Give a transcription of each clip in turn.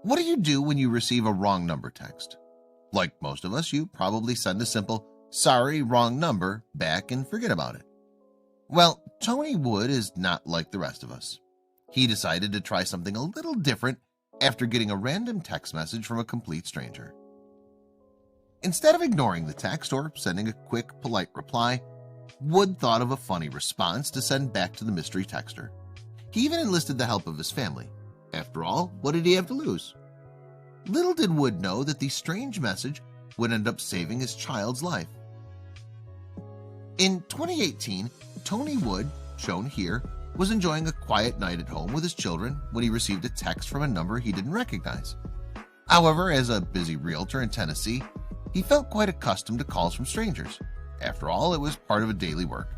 What do you do when you receive a wrong number text? Like most of us, you probably send a simple "sorry, wrong number" back and forget about it. Well, Tony Wood is not like the rest of us. He decided to try something a little different after getting a random text message from a complete stranger. Instead of ignoring the text or sending a quick, polite reply, Wood thought of a funny response to send back to the mystery texter. He even enlisted the help of his family. After all, what did he have to lose? Little did Wood know that the strange message would end up saving his child's life. In 2018, Tony Wood, shown here, was enjoying a quiet night at home with his children when he received a text from a number he didn't recognize. However, as a busy realtor in Tennessee, he felt quite accustomed to calls from strangers. After all, it was part of a daily work.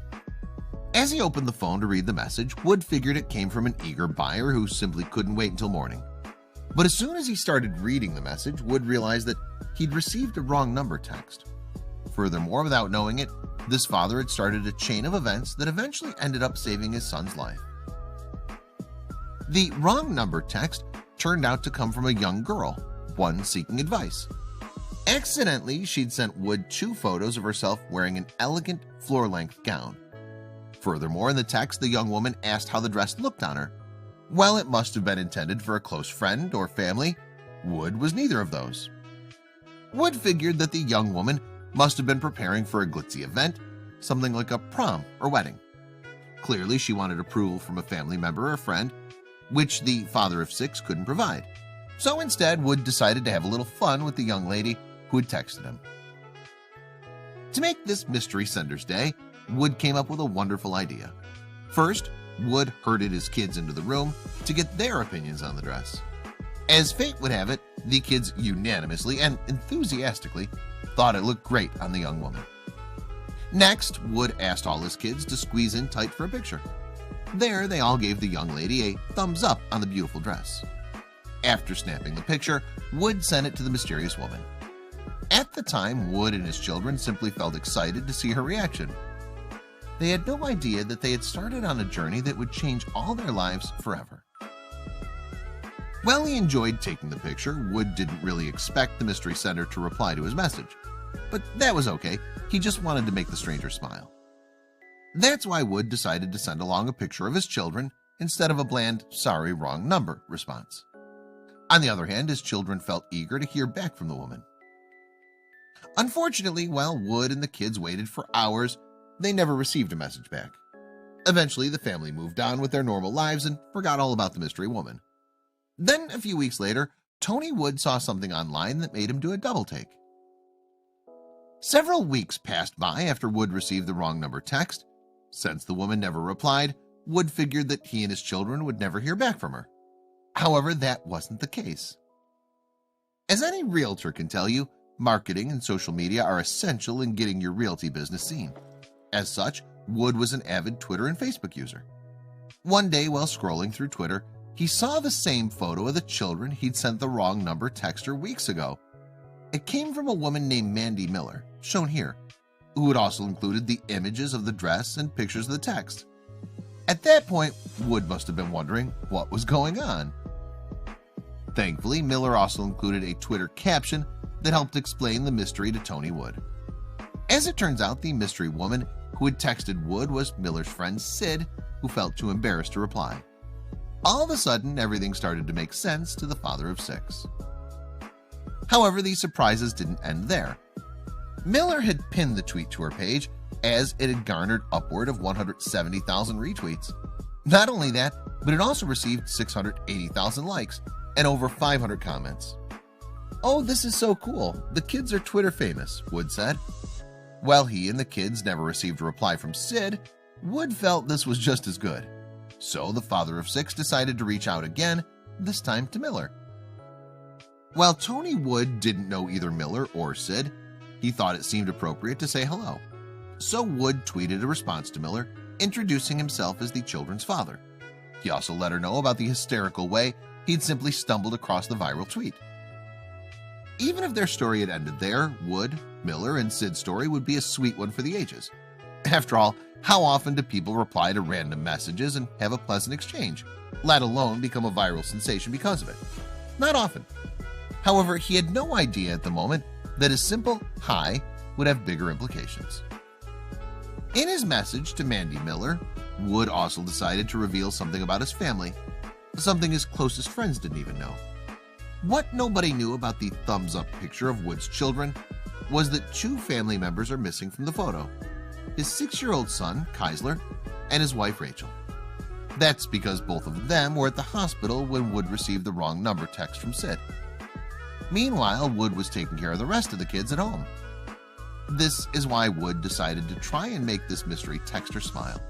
As he opened the phone to read the message, Wood figured it came from an eager buyer who simply couldn't wait until morning. But as soon as he started reading the message, Wood realized that he'd received a wrong number text. Furthermore, without knowing it, this father had started a chain of events that eventually ended up saving his son's life. The wrong number text turned out to come from a young girl, one seeking advice. Accidentally, she'd sent Wood 2 photos of herself wearing an elegant floor-length gown. Furthermore, in the text, the young woman asked how the dress looked on her. While it must have been intended for a close friend or family, Wood was neither of those. Wood figured that the young woman must have been preparing for a glitzy event, something like a prom or wedding. Clearly, she wanted approval from a family member or friend, which the father of 6 couldn't provide. So instead, Wood decided to have a little fun with the young lady who had texted him. To make this mystery sender's day, Wood came up with a wonderful idea. First, Wood herded his kids into the room to get their opinions on the dress. As fate would have it, the kids unanimously and enthusiastically thought it looked great on the young woman. Next, Wood asked all his kids to squeeze in tight for a picture. There, they all gave the young lady a thumbs up on the beautiful dress. After snapping the picture, Wood sent it to the mysterious woman. At the time, Wood and his children simply felt excited to see her reaction. They had no idea that they had started on a journey that would change all their lives forever. While he enjoyed taking the picture, Wood didn't really expect the mystery sender to reply to his message. But that was okay, he just wanted to make the stranger smile. That's why Wood decided to send along a picture of his children instead of a bland "sorry, wrong number" response. On the other hand, his children felt eager to hear back from the woman. Unfortunately, while Wood and the kids waited for hours, they never received a message back. Eventually, the family moved on with their normal lives and forgot all about the mystery woman. Then, a few weeks later, Tony Wood saw something online that made him do a double take. Several weeks passed by after Wood received the wrong number text. Since the woman never replied, Wood figured that he and his children would never hear back from her. However, that wasn't the case. As any realtor can tell you, marketing and social media are essential in getting your realty business seen. As such, Wood was an avid Twitter and Facebook user. One day, while scrolling through Twitter, he saw the same photo of the children he'd sent the wrong number text her weeks ago. It came from a woman named Mandy Miller, shown here, who had also included the images of the dress and pictures of the text. At that point, Wood must have been wondering what was going on. Thankfully, Miller also included a Twitter caption that helped explain the mystery to Tony Wood. As it turns out, the mystery woman who had texted Wood was Miller's friend Sid, who felt too embarrassed to reply. All of a sudden, everything started to make sense to the father of 6. However, the surprises didn't end there. Miller had pinned the tweet to her page, as it had garnered upward of 170,000 retweets. Not only that, but it also received 680,000 likes and over 500 comments. "Oh, this is so cool. The kids are Twitter famous," Wood said. While he and the kids never received a reply from Sid, Wood felt this was just as good. So the father of 6 decided to reach out again, this time to Miller. While Tony Wood didn't know either Miller or Sid, he thought it seemed appropriate to say hello. So Wood tweeted a response to Miller, introducing himself as the children's father. He also let her know about the hysterical way he'd simply stumbled across the viral tweet. Even if their story had ended there, Wood, Miller, and Sid's story would be a sweet one for the ages. After all, how often do people reply to random messages and have a pleasant exchange, let alone become a viral sensation because of it? Not often. However, he had no idea at the moment that a simple hi would have bigger implications. In his message to Mandy Miller, Wood also decided to reveal something about his family, something his closest friends didn't even know. What nobody knew about the thumbs-up picture of Wood's children was that 2 family members are missing from the photo: his 6-year-old son, Kaisler, and his wife, Rachel. That's because both of them were at the hospital when Wood received the wrong number text from Sid. Meanwhile, Wood was taking care of the rest of the kids at home. This is why Wood decided to try and make this mystery texter smile.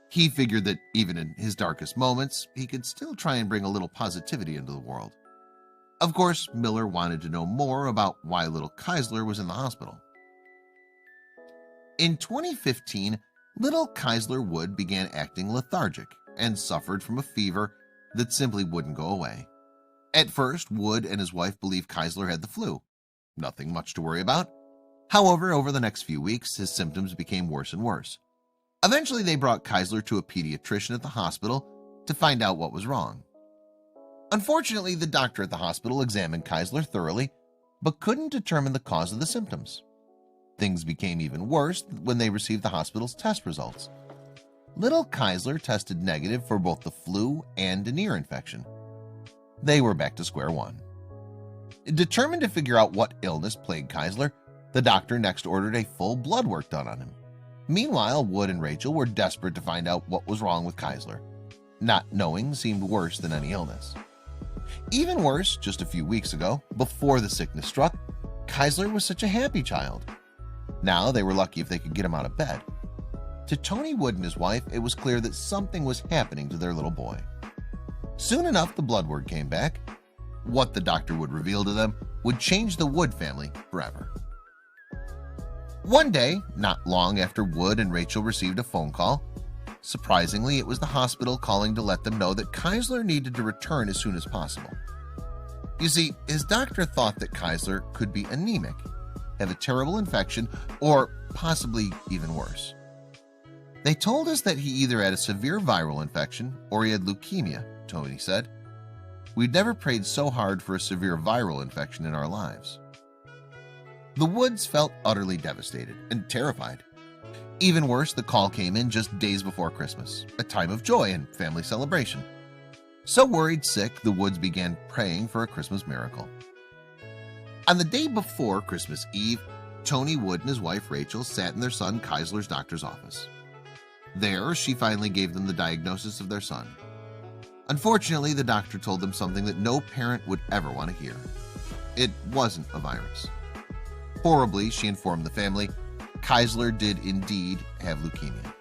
He figured that even in his darkest moments, he could still try and bring a little positivity into the world. Of course, Miller wanted to know more about why little Kaisler was in the hospital. In 2015, little Kaisler Wood began acting lethargic and suffered from a fever that simply wouldn't go away. At first, Wood and his wife believed Kaisler had the flu. Nothing much to worry about. However, over the next few weeks, his symptoms became worse and worse. Eventually, they brought Kaisler to a pediatrician at the hospital to find out what was wrong. Unfortunately, the doctor at the hospital examined Kaisler thoroughly, but couldn't determine the cause of the symptoms. Things became even worse when they received the hospital's test results. Little Kaisler tested negative for both the flu and an ear infection. They were back to square one. Determined to figure out what illness plagued Kaisler, the doctor next ordered a full blood work done on him. Meanwhile, Wood and Rachel were desperate to find out what was wrong with Kaisler. Not knowing seemed worse than any illness. Even worse, just a few weeks ago, before the sickness struck, Kaisler was such a happy child. Now they were lucky if they could get him out of bed. To Tony Wood and his wife, it was clear that something was happening to their little boy. Soon enough, the blood work came back. What the doctor would reveal to them would change the Wood family forever. One day, not long after Wood and Rachel received a phone call, surprisingly, it was the hospital calling to let them know that Kaisler needed to return as soon as possible. You see, his doctor thought that Kaisler could be anemic, have a terrible infection, or possibly even worse. They told us that he either had a severe viral infection or he had leukemia, Tony said. We'd never prayed so hard for a severe viral infection in our lives. The Woods felt utterly devastated and terrified. Even worse, the call came in just days before Christmas, a time of joy and family celebration. So worried sick, the Woods began praying for a Christmas miracle. On the day before Christmas Eve, Tony Wood and his wife Rachel sat in their son Kaisler's doctor's office. There, she finally gave them the diagnosis of their son. Unfortunately, the doctor told them something that no parent would ever want to hear. It wasn't a virus. Horribly, she informed the family, Kaisler did indeed have leukemia.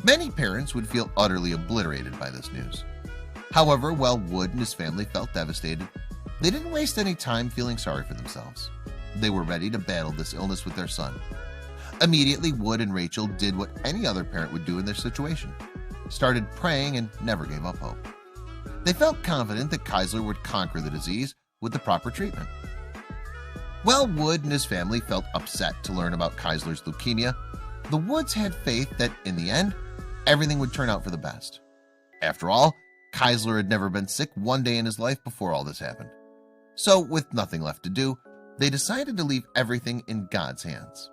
Many parents would feel utterly obliterated by this news. However, while Wood and his family felt devastated, they didn't waste any time feeling sorry for themselves. They were ready to battle this illness with their son. Immediately, Wood and Rachel did what any other parent would do in their situation, started praying and never gave up hope. They felt confident that Kaisler would conquer the disease with the proper treatment. While Wood and his family felt upset to learn about Kaisler's leukemia, the Woods had faith that, in the end, everything would turn out for the best. After all, Kaisler had never been sick one day in his life before all this happened. So, with nothing left to do, they decided to leave everything in God's hands.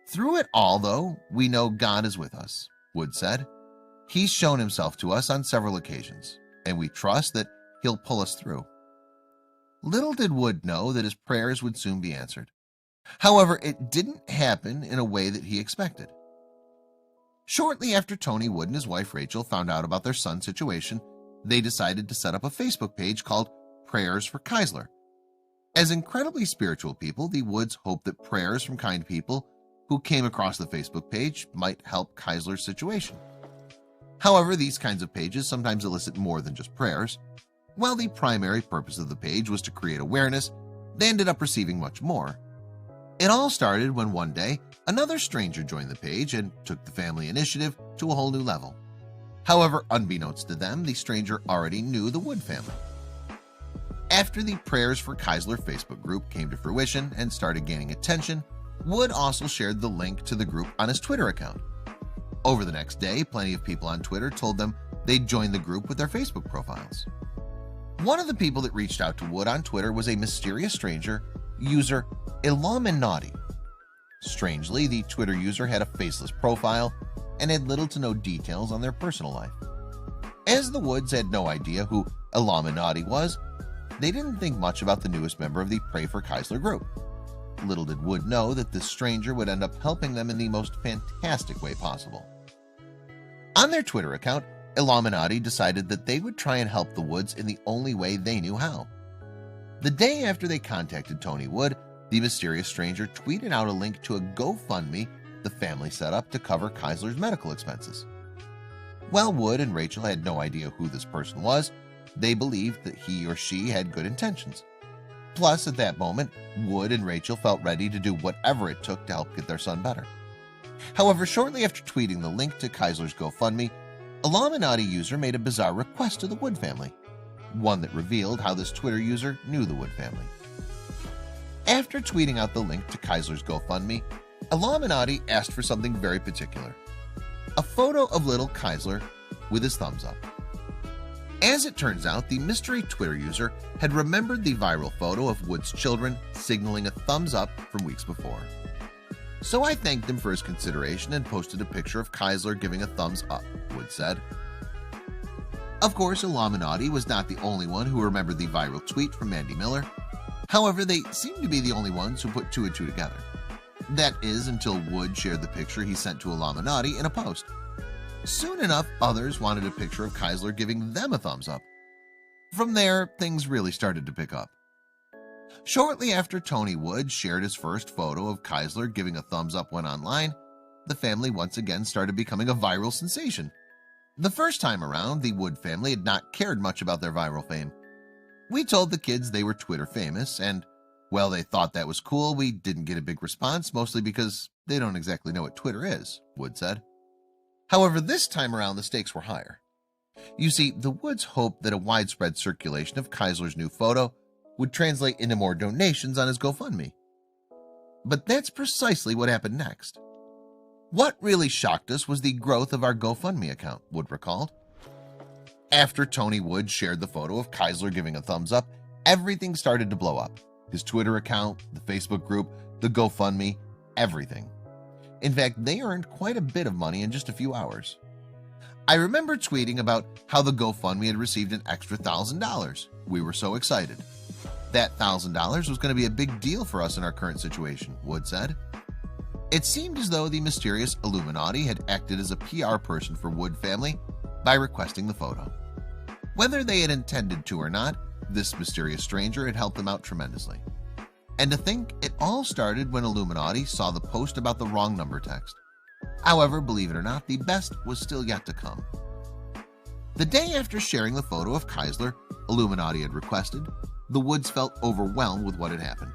Through it all, though, we know God is with us, Wood said. He's shown himself to us on several occasions, and we trust that he'll pull us through. Little did Wood know that his prayers would soon be answered. However, it didn't happen in a way that he expected. Shortly after Tony Wood and his wife Rachel found out about their son's situation, they decided to set up a Facebook page called Prayers for Kaisler. As incredibly spiritual people, the Woods hoped that prayers from kind people who came across the Facebook page might help Kaisler's situation. However, these kinds of pages sometimes elicit more than just prayers. While the primary purpose of the page was to create awareness, they ended up receiving much more. It all started when one day, another stranger joined the page and took the family initiative to a whole new level. However, unbeknownst to them, the stranger already knew the Wood family. After the Prayers for Kaisler Facebook group came to fruition and started gaining attention, Wood also shared the link to the group on his Twitter account. Over the next day, plenty of people on Twitter told them they'd join the group with their Facebook profiles. One of the people that reached out to Wood on Twitter was a mysterious stranger, user Illuminati. Strangely, the Twitter user had a faceless profile and had little to no details on their personal life. As the Woods had no idea who Illuminati was, they didn't think much about the newest member of the Pray for Kaisler group. Little did Wood know that this stranger would end up helping them in the most fantastic way possible. On their Twitter account, Illuminati decided that they would try and help the Woods in the only way they knew how. The day after they contacted Tony Wood, the mysterious stranger tweeted out a link to a GoFundMe the family set up to cover Kaisler's medical expenses. While Wood and Rachel had no idea who this person was, they believed that he or she had good intentions. Plus, at that moment, Wood and Rachel felt ready to do whatever it took to help get their son better. However, shortly after tweeting the link to Kaisler's GoFundMe, Illuminati user made a bizarre request to the Wood family, one that revealed how this Twitter user knew the Wood family. After tweeting out the link to Kaisler's GoFundMe, Illuminati asked for something very particular: a photo of little Kaisler with his thumbs up. As it turns out, the mystery Twitter user had remembered the viral photo of Wood's children signaling a thumbs up from weeks before. So I thanked him for his consideration and posted a picture of Kaisler giving a thumbs up, Wood said. Of course, Illuminati was not the only one who remembered the viral tweet from Mandy Miller. However, they seemed to be the only ones who put two and two together. That is, until Wood shared the picture he sent to Illuminati in a post. Soon enough, others wanted a picture of Kaisler giving them a thumbs up. From there, things really started to pick up. Shortly after Tony Wood shared his first photo of Kaisler giving a thumbs up went online, the family once again started becoming a viral sensation. The first time around, the Wood family had not cared much about their viral fame. We told the kids they were Twitter famous, and well, they thought that was cool. We didn't get a big response, mostly because they don't exactly know what Twitter is, Wood said. However, this time around, the stakes were higher. You see, the Woods hoped that a widespread circulation of Kaisler's new photo would translate into more donations on his GoFundMe. But that's precisely what happened next. What really shocked us was the growth of our GoFundMe account, Wood recalled. After Tony Wood shared the photo of Kaisler giving a thumbs up, everything started to blow up. His Twitter account, the Facebook group, the GoFundMe, everything. In fact, they earned quite a bit of money in just a few hours. I remember tweeting about how the GoFundMe had received an extra $1,000. We were so excited. That $1,000 was going to be a big deal for us in our current situation, Wood said. It seemed as though the mysterious Illuminati had acted as a PR person for Wood family by requesting the photo. Whether they had intended to or not, this mysterious stranger had helped them out tremendously. And to think, it all started when Illuminati saw the post about the wrong number text. However, believe it or not, the best was still yet to come. The day after sharing the photo of Kaisler Illuminati had requested, the Woods felt overwhelmed with what had happened.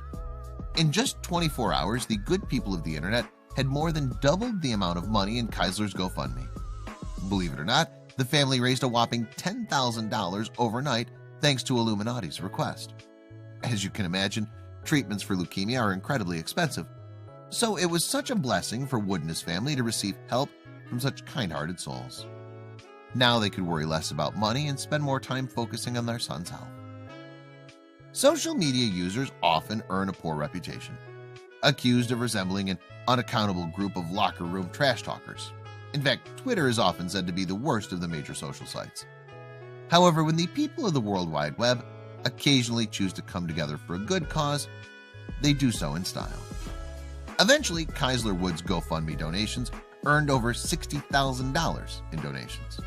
In just 24 hours, the good people of the internet had more than doubled the amount of money in Kaisler's GoFundMe. Believe it or not, the family raised a whopping $10,000 overnight thanks to Illuminati's request. As you can imagine, treatments for leukemia are incredibly expensive, so it was such a blessing for Wood and his family to receive help from such kind-hearted souls. Now they could worry less about money and spend more time focusing on their son's health. Social media users often earn a poor reputation, accused of resembling an unaccountable group of locker room trash talkers. In fact, Twitter is often said to be the worst of the major social sites. However, when the people of the World Wide Web occasionally choose to come together for a good cause, they do so in style. Eventually, Kaisler Wood's GoFundMe donations earned over $60,000 in donations.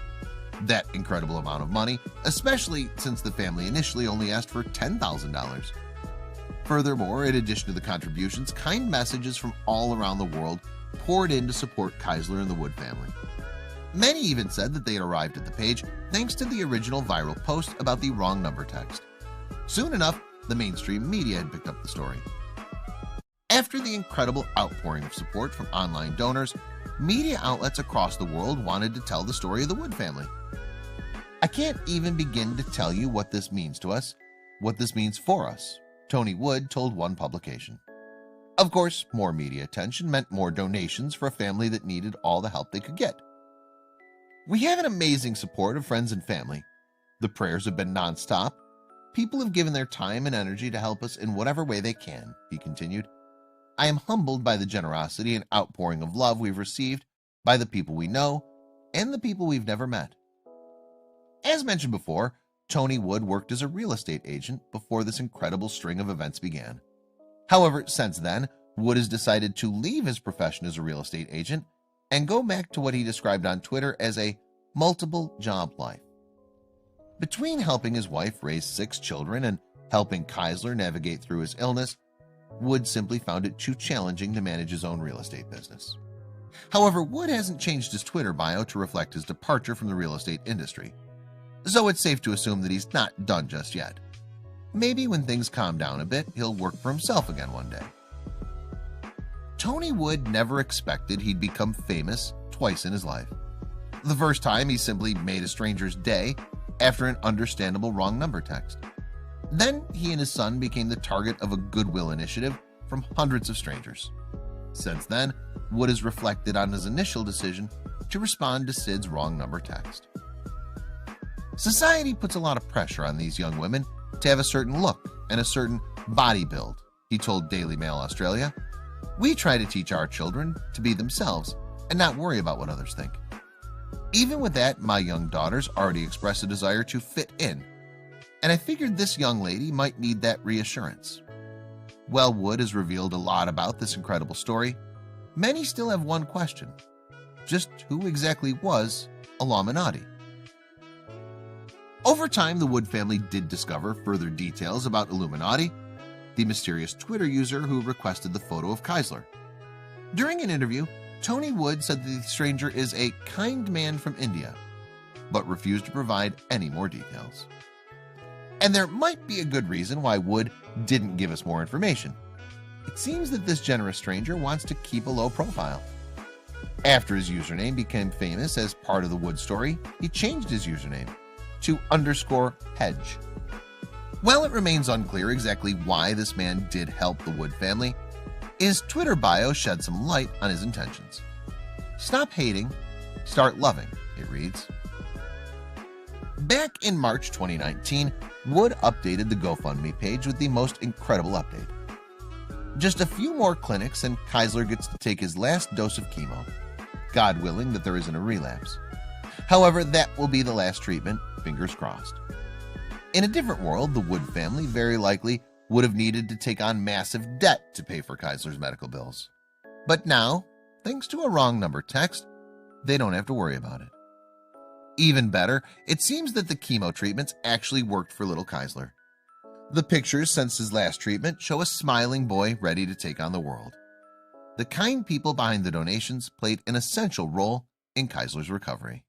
That incredible amount of money, especially since the family initially only asked for $10,000. Furthermore, in addition to the contributions, kind messages from all around the world poured in to support Kaisler and the Wood family. Many even said that they had arrived at the page thanks to the original viral post about the wrong number text. Soon enough, the mainstream media had picked up the story. After the incredible outpouring of support from online donors, media outlets across the world wanted to tell the story of the Wood family. I can't even begin to tell you what this means to us, what this means for us, Tony Wood told one publication. Of course, more media attention meant more donations for a family that needed all the help they could get. We have an amazing support of friends and family. The prayers have been nonstop. People have given their time and energy to help us in whatever way they can," he continued. "I am humbled by the generosity and outpouring of love we've received by the people we know and the people we've never met." As mentioned before, Tony Wood worked as a real estate agent before this incredible string of events began. However, since then, Wood has decided to leave his profession as a real estate agent and go back to what he described on Twitter as a multiple job life. Between helping his wife raise 6 children and helping Kaisler navigate through his illness, Wood simply found it too challenging to manage his own real estate business. However, Wood hasn't changed his Twitter bio to reflect his departure from the real estate industry, so it's safe to assume that he's not done just yet. Maybe when things calm down a bit, he'll work for himself again one day. Tony Wood never expected he'd become famous twice in his life. The first time, he simply made a stranger's day after an understandable wrong number text. Then he and his son became the target of a goodwill initiative from hundreds of strangers. Since then, Wood has reflected on his initial decision to respond to Sid's wrong number text. Society puts a lot of pressure on these young women to have a certain look and a certain body build, he told Daily Mail Australia. "We try to teach our children to be themselves and not worry about what others think. Even with that, my young daughters already express a desire to fit in, and I figured this young lady might need that reassurance." While Wood has revealed a lot about this incredible story, many still have one question: just who exactly was Illuminati? Over time, the Wood family did discover further details about Illuminati, the mysterious Twitter user who requested the photo of Kaisler. During an interview, Tony Wood said that the stranger is a kind man from India, but refused to provide any more details. And there might be a good reason why Wood didn't give us more information. It seems that this generous stranger wants to keep a low profile. After his username became famous as part of the Wood story, he changed his username to _hedge. While it remains unclear exactly why this man did help the Wood family, his Twitter bio shed some light on his intentions. "Stop hating, start loving," it reads. Back in March 2019, Wood updated the GoFundMe page with the most incredible update. Just a few more clinics and Kaisler gets to take his last dose of chemo, God willing that there isn't a relapse. However, that will be the last treatment, fingers crossed. In a different world, the Wood family very likely would have needed to take on massive debt to pay for Kaisler's medical bills. But now, thanks to a wrong number text, they don't have to worry about it. Even better, it seems that the chemo treatments actually worked for little Kaisler. The pictures since his last treatment show a smiling boy ready to take on the world. The kind people behind the donations played an essential role in Kaisler's recovery.